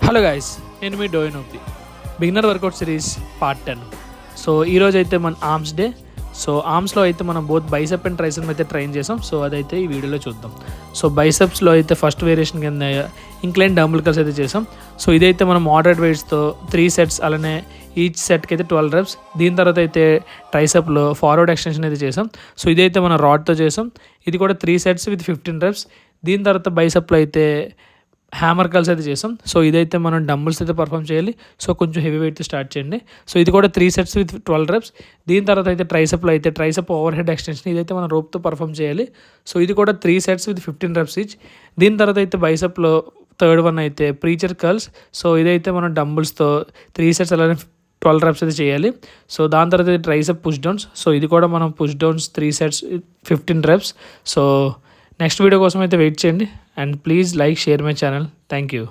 Hello guys, నేను మీ డోయినోపి beginner workout series part 10. So ఈరోజు అయితే మన ఆర్మ్స్ డే. సో ఆర్మ్స్లో అయితే మనం బోత్ బైసెప్ అండ్ ట్రైసెప్ అయితే ట్రైన్ చేసాం. సో అదైతే ఈ వీడియోలో చూద్దాం. సో బైసెప్స్లో అయితే ఫస్ట్ వేరియేషన్ కింద ఇంక్లైన్ డంబుల్ కర్ల్స్ అయితే చేసాం. సో ఇదైతే మనం మోడరేట్ వెయిట్స్తో 3 సెట్స్, అలానే ఈచ్ సెట్కి అయితే 12 reps. దీని తర్వాత అయితే ట్రైసెప్లో ఫార్వర్డ్ ఎక్స్టెన్షన్ అయితే చేసాం. సో ఇదైతే మనం రాడ్తో చేసాం. ఇది కూడా 3 sets విత్ 15 reps. దీని తర్వాత బైసెప్లో అయితే హ్యామర్ కర్ల్స్ అయితే చేసాం. సో ఇదైతే మనం డంబుల్స్ అయితే పర్ఫామ్ చేయాలి. సో కొంచెం హెవీ వెయిట్ స్టార్ట్ చేయండి. సో ఇది కూడా 3 sets విత్ 12 reps. దీని తర్వాత అయితే ట్రైసెప్లో అయితే ట్రైసెప్ ఓవర్ హెడ్ ఎక్స్టెన్షన్, ఇదైతే మనం రోప్తో పర్ఫామ్ చేయాలి. సో ఇది కూడా 3 sets విత్ 15 reps ఈచ్. దీని తర్వాత అయితే బైసెప్లో థర్డ్ వన్ అయితే ప్రీచర్ కర్ల్స్. సో ఇదైతే మనం డంబుల్స్తో 3 sets అలానే 12 reps అయితే చేయాలి. సో దాని తర్వాత అయితే ట్రైసెప్ పుష్ డౌన్స్. సో ఇది కూడా మనం push downs 3 sets 15 reps. So next video కోసం అయితే వెయిట్ చేయండి. And please like, share my channel. Thank you.